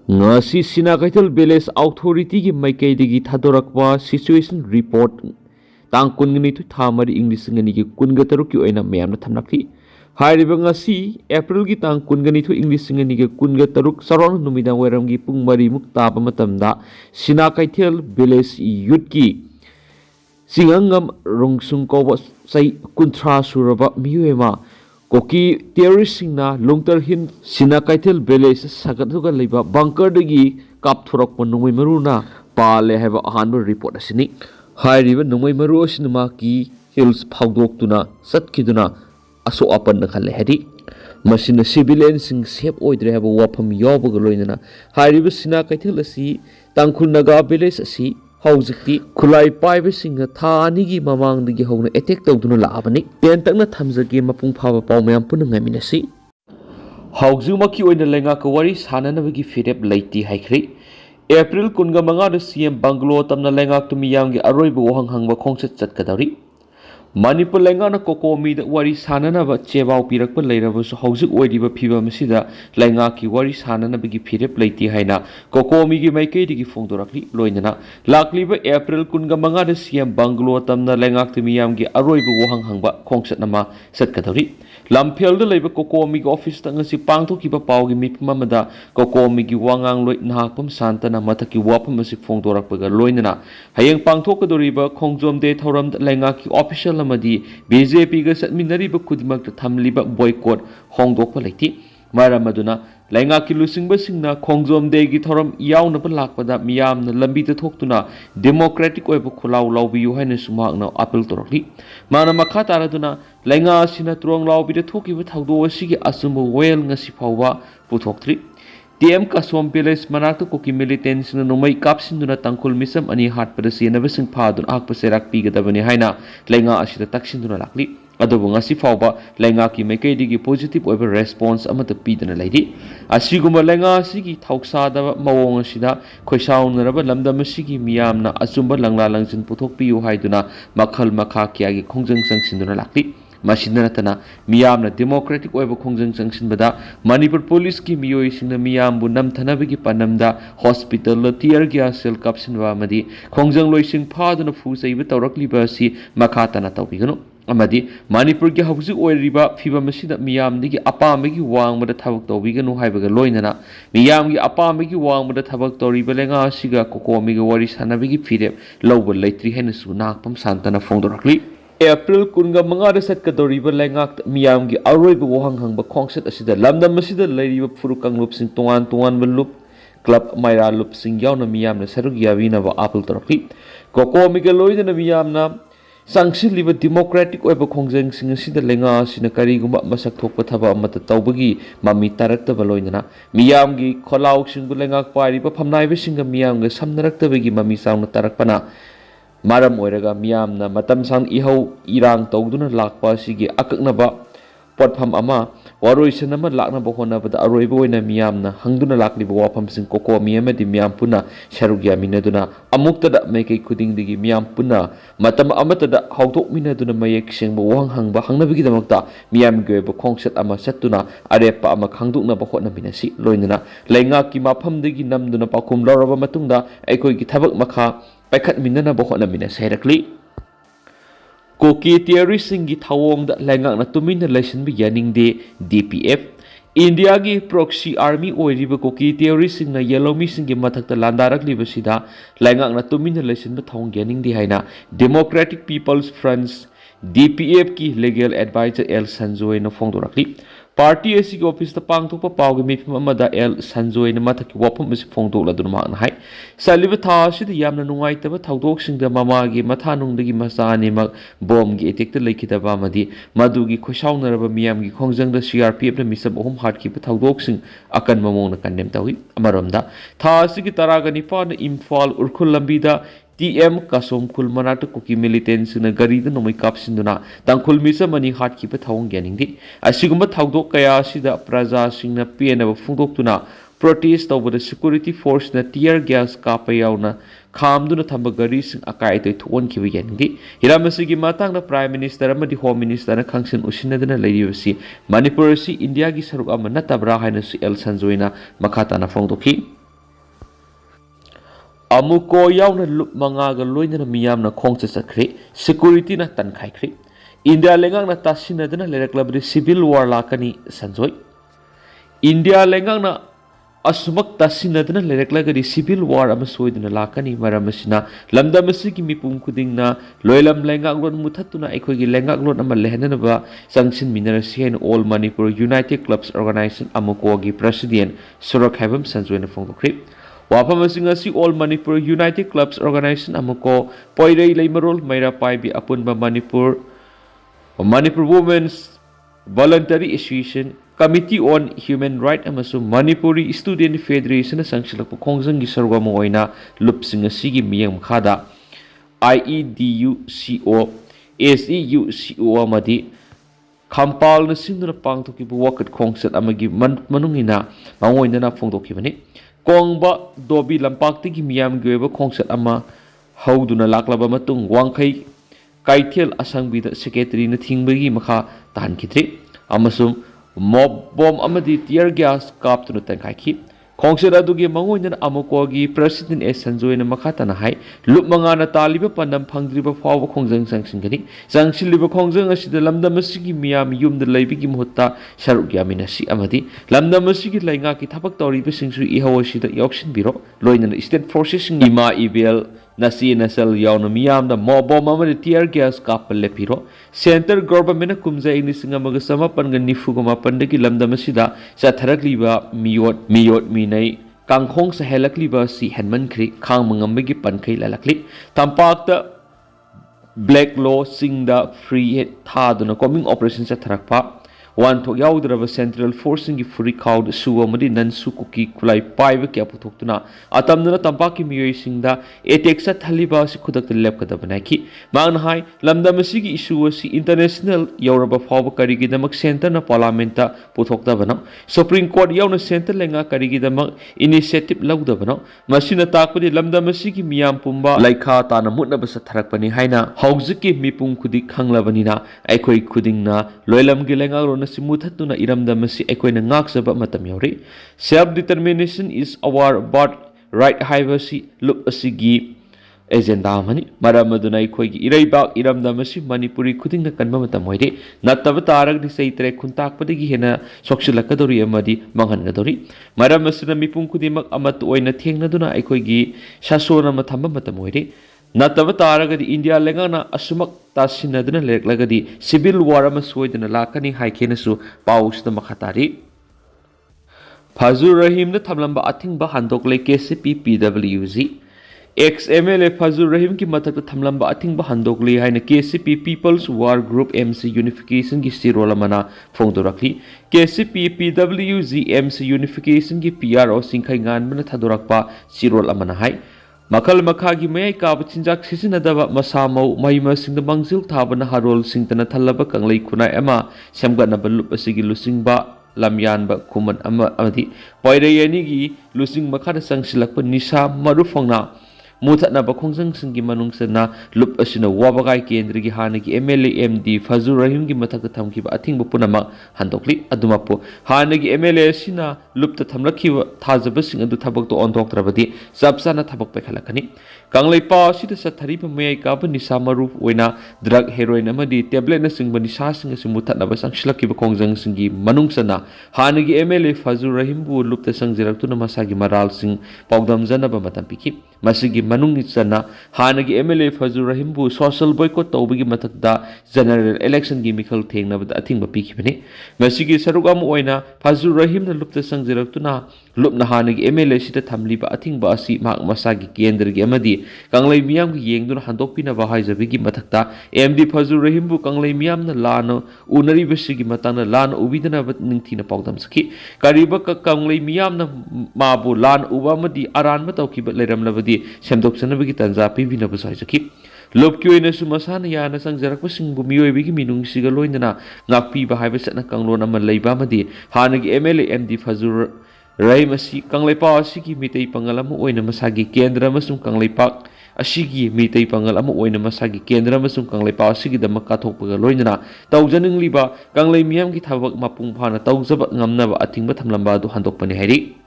Ngashi Sinakaital Village Authority ki Maikaidagi Thadorakwa Situation Report Tang Kungani to Tamari English ngani ki Kungataruki oina mayamna thamnakli Hairiba ngasi April gi tang Kungani to English ngani ki Kungataruk sarong numidang wairam gi pung mari muk tapa matamda Sinakaital Village Youth ki Singangam Rungsung ko say kuntra suraba miyuema Koki terrorist na longter hin Sinakaital Village sagatuga liba bunker dagi kapthurok panungay maruna palle have a handle report asini Hairiba nungay maru asinuma ki hills Phaodok tuna satkiduna aso apan na khale hedi Masina civilian sing sep oidre have a wapam yobaga loinana Hairiba Sinakaital asi Tangkhul naga village asi Hauzikti Kulai Paiba Singa Tani Mamang the Gihona attack Doduna Labani, Tentana Tamzaki Mapung Pava Palmayam Punangaminasi. Hauzumaki in the Langakawari, Sananaviki Fidep Lati Haikri. April Kungamanga the CM Banglo Tamna Langak to Miyangi Aroibu Hang Hangba concert at Kadari. Manipur Langana Koko me that Wari Sananava Cheba Pirakpa later was Hauzik Wadiba Piva Masida, Langaki Wari Sanana Bigi Pidep Lati Haina, Koko Migi Maikadi Fondorakli, Loinana, Lakliba April Kungamanga the CM Banglo Tamna Langak to Miyamgi Aroibu Wahang Hangba, Concert Nama, Set Katari. Lampiel the labor Koko Mig office Tangasi Pangto keep a Paugi Mip Mamada, Koko Migi Wangang Loit Nakpam Santana Mataki Wapam Masik Fondorakbaga Loinana, Hayang Pangtoka the river, Kongzom de Toram Langaki official Lamadi, BJP gas adminariba Kudimak the Tamliba boycott Hongdokpa Lati, Mara Maduna, Langaki losing Basingna, Kongzom de Gitoram Yauna Balakpada, Miam, the Lambita Toktuna, Democratic Webo Kulau Loubiyu Hanesumag now Apple Torli, Mana Makataraduna, Langa Sinatrong Laubi the Toki with Haudo Sigi Asumbo Whale Nasipawa, Putoktri. TM Kaswam Piles Manatu Koki militants no may capsin do not Tangkhul Misam ani heart pedasi never sing pardon Akpaserak Piga Davani Haina, Lenga Ashita Taxin do Lakli, Adobunga Sifauba, Lengaki Makedi positive over response amata Pidana lady. Asiguma Lenga Sigi Tauksada Mawong Shida, Koishaun Raba Lamda Masigi Miamna, Azumba Langla Langsin Putopiu Haiduna, Makal Makakiagi Kongjang Sanction do Lakli. Mashinatana, Miyamna Democratic Web Kongjang Sanction Bada, Manipur Police ki Miyoi Sing the Miyam Bunam Tanabiki Panamda, Hospital, Tier Gas Cell Capsin Vamadi, Kongjang Loising Pardon of Fusa Vitarakli Bersi, Makatana Topigano. Amadi, Manipur ki Hausu or Riba, Fiba Mashida Miyam Digi Apamiki Wang with the Tabak Dovigano Hibaga Loinana, Miyam Apamiki Wang with the Tabak Dori Belenga Shiga Koko Miga Waris Hanabigi Fidep, Lower Late 3 Hennesu Nakpam Santana Fondorakli. April Kunga Manga set Kadoriba Langak Miyamgi Aroiba Wahang Hangba concert asida Lambda Masida Lady Furukang Loop Sing Tuan Loop Club Myra Loop Sing Yauna Miyamna Serugia Vina Apple Torki Koko Migaloid and Miyamna Sanction live a democratic Weba Kongjang Sing Sida Lenga Sinakari Gumba Masak Tokataba Mata Taubagi Mami Tarakta Valoinana Miyamgi Kolau Singulangak Pariba Pamnai Singa Miyamga Samnarakta Vigi Mami Sound Tarakpana Maram Oiraga Miamna Matam Sang Iho Irang Togduna Lakpa Sigi Akaknaba Potpam Ama Waroi Sanama Lakna Bohona but Aroibo in a Miamna Hangduna Lakli Wapam Sing Koko Miama di Miampuna Sharugia Minaduna Amukta that make a cutting the Miampuna Matam Amata that how took Minaduna Mayek Sing Wang Hang Bahangabigi Makta Miam Gebo Kongset Ama Setuna Arepa Ama Kangduna Bahona Binasi Loinana Lenga Kimapam Digi Namduna Pakum Loraba Matunda Eko Gitabak Maka Pakat Minana Bohona Minas Herakli Koki terrorist singi Tawong that Langak na tumin lesson beginning de DPF India gi proxy army oiriba Koki terrorist sing na yellow missing gi matak landarak libasida Langak na tumin lesson ba Tawong gening di haina Democratic People's Front DPF ki legal advisor El Sanjoy na Fongdorakli Party asig office ta pangtokpa pawgi mipim amada El Sanjoy na mathaki wapam asig Fongdokla dunma na hai saliba tha sida yamna nungaitaba thawdoksingda mamagi mathanungdagi masani mag bomgi etekta leikitaba amadi madugi khosaunaraba miyamgi khongjangda CRPF na misab ohum hatkiba thawdoksing akan mamongna kandem tawi amaromda tha asigi taraga nipa na Imphal Urkhul lambida TM Kasom Khul Manatu Kuki militants na gari da nomay kapsinduna Tangkhul misa mani hat kipa thawong ganingdi asigumba thawdok kaya sida praja singna PNA fungdoktuna protest over the security force na tear gas kapayaw na khamduna thamba gari sing akai toy thon kibi ganingdi hiramasigi matang na Prime Minister amadi Home Minister na khangsin usinadana leiribasi Manipur si India gi saruk ama natabra haina si El Sanjoy na makata na fongdoki अमुको यावना लुप मंगागा लोइना मियामना खोंगचे चखरे security ना तनखाइखरे इंडिया लेंगांगना तासिनदना लेरक्लबदि सिविल वार लाकनी संजोय इंडिया लेंगांगना असुमक तासिनदना लेरक्लगदि सिविल वार अमा सोइदना लाकनी मरमसिना लमदमसिगी मिपुम खुदिंगना लोयलम लेंगांगलोन मुथतुना अखोइगी लेंगांगलोन अमा लेहननबा संगसिन मिनरसी एन all Manipur united clubs organisation अमुकोगी प्रेसिडेंट सुरक हैबम संजोयना फोंदोखरे वाफम all Manipur united clubs organisation अमुको Poirei Leimarol Meira Paibi Apunba Manipur women's voluntary association committee on human right अमसु मणिपुरी स्टूडेंट फेडरेशन संगसिलप खोंजंगी सरुगम ओइना लुपसिंग असिगी मियंग मखादा IEDUCO SEUCO अमदि खम्पाल न सिंदुना पांगथोकिबु वकत खोंगसत अमगी मनुंगिना मांगोइना फोंदोखिबनि कोंगबा दोबी लंपाक्तिगी मियामगी ओइबा खोंगसत अमा हौदुना लाक्लबा मतुंग वांखै काइथेल असंगबिदा सेक्रेटरी न थिंगबगी मखा तानखित्रे अमसुम मॉब बॉम्ब अमदी टियर गैस कापतुना तंखाइखि खोंगसत अदुगी मंगोइना अमुकोगी प्रेसिडेंट एस संजोयना मखातना हाय लुप मंगाना तालिबा पंदम फंगद्रिबा फाव खोंजंग संगसिंगनि संगसिलिबा खोंजंग असिदा लमदमसिगी मियाम युमदा लैबिगी मुहत्ता सरुक यामिनसि अमदी लमदमसिगी लैंगाकी थबक तौरिबसिंगसु इहवसिदा यौक्सिनबिरो लोइना स्टेट फोर्सेसिंग इमा इबेल नसी नसल याउन मियामदा मॉबॉम अमदी टियर गैस काप लेपिरो सेंटर गवर्नमेंट कुमजाई निसिंग अमगा समापनगा निफुगा मापनदगी लमदमसिदा चथरकलिबा मियोट मिनै कांखोंग सहेलकलिबा सि हेनमनख्रि खांमंगमबगी पनखै ललकलि तंपाक्ता ब्लैक लॉ सिंगदा फ्री थादुना कॉमिंग ऑपरेशन चथरकपा वानथोक याउद्रबा सेंट्रल फोर्सिंग फुरी खाउद सुवमदी ननसु कुकी खुलाई पाइब क्या पुथोक्तुना अतमदना तंपाकी मियोइसिंगदा एटेक चथलिबा सि खुदक्ता लेपकदबनाखि मांगना हाय लमदमसिगी इशू असि इंटरनेशनल यौरबा फावबा करिगिदमक सेंटरना पार्लियामेंटता पुथोक्तबना सुप्रीम कोर्ट याउना सेंटर लेंगा करिगिदमक इनिशिएटिव लौदबना मसिना ताकपदि लमदमसिगी मियाम पुंबा लाइखा ताना मुटनबा सथरकपनि हायना हौजिकि मिपुम खुदि खंगलबनिना अखोइ खुदिंगना लोयलमगी लेंगा मुथतुना इरमदमसी अखोइना ngakjaba matam yauri self determination is our birth right haibasi lup asigi agenda mani maramaduna अखोइगी इरैबाक इरमदमसी मणिपुरी खुदिंगना कनबा matam hoide nataba tarag di seitre khuntakpadigi hena soksilakadori amadi manghangadori maramasina mipum khudimak amat oina thengnaduna अखोइगी sasona mathamba matam hoide नतब तारगदि India लेंगाना असुमक तासिनदना लेरक्लगदि सिविल वार अमा सोइदना लाकनी हाइखेनसु पाउसदा मखातारि फजुर रहीम न थमलंबा अथिंगबा हंदोकले KCP PWG ex MLA Fazur Rahim की मथक थमलंबा अथिंगबा हंदोकले हाइना KCP people's war group MC unification की सिरोल मना फोंदोरखली केसीपी पीडब्ल्यूजी एमसी यूनिफिकेशन की पीआरओ सिंखै गानबना थदोरकपा सिरोल अमना हाइ मखल मखागी मयाई काब चिंजाक सिजनदबा मसामौ महिमसिंग मंजिल थाबना हरोल सिंगतना थल्लबा कंगलै खुनाय अमा सेमगनबा लुप असिगी लुसिंगबा lamyanba kuman amadi poirayani lusing makada sangsilakpa nisa marufangna मुथना बखोंजंग सिंगी मनुंगसना लुप असिना वाबगाई केंद्र की हाने की एमएलए एमडी फजुर रहीम की मथक थमकी अथिंग पुनम हंदोकली अदुमपु हाने की एमएलए असिना लुप थमलखी थाजबसिंग अदु थबक तो ऑनथोक्त्रबदी सबसाना थबक पेखलकनी कांगलेपा असिद सथरीब मयाई काब निसा मरुफ ओइना ड्रग हेरोइन अमदी टेब्लेट न सिंग निसा सिंग सि मुथना बसंगसिलकी बखोंजंग सिंगी मनुंगसना हाने की एमएलए फजुर रहीम बु लुप संगजिरक्तुना मसागी मराल सिंग पौगदम जनब मतम पिखि मसिगी मनुंग चना हानगी एमएलए फजुर रहीम बु सोशल बॉयकॉट तौबगी मथकदा जनरल इलेक्शन की मिखल थेंगनबद अथिंग पिखिबने मसिगी सरुक अम ओइना फजुर रहीम न लुप्त संगजिरक्तुना लुपना हानगी एमएलए सिदा थमलिबा अथिंग असी माक मसागी केंद्र की अमदी कंगलै मियाम की येंगदुना हंदोकपिना बाहाइजबगी मथकदा एमडी फजुर रहीम बु कंगलै मियाम न लान उनरिबसिगी मतंग लान उबिदना निंगथिना पौदम सखी करीबा कंगलै मियाम न माबु लान उबामदी अरानबा तौकिबा लेरमलबदी सेमदोक्सनबगी तंजा पिबिनबु साइजकी लोबकी ओइनसु मसाना याना संगजरकपसिंगबु मियोइबगी मिनुंगसिगा लोइनना ngakpiba haiba satna kanglon ama leiba amadi hanagi MLA MD फजुर रहीम असि कंगलेपा असिगी मितै पंगल अमा ओइना मसागी केंद्र अमसुंग कंगलेपा असिगी मितै पंगल अमा ओइना मसागी केंद्र अमसुंग कंगलेपा असिगी दमक काथोकपगा लोइनना तौजनिंगलिबा कंगलै मियामगी थबक मपुंग फाना तौजब ngamnaba अथिंगबा थमलंबा दु हंदोकपनि हाइरि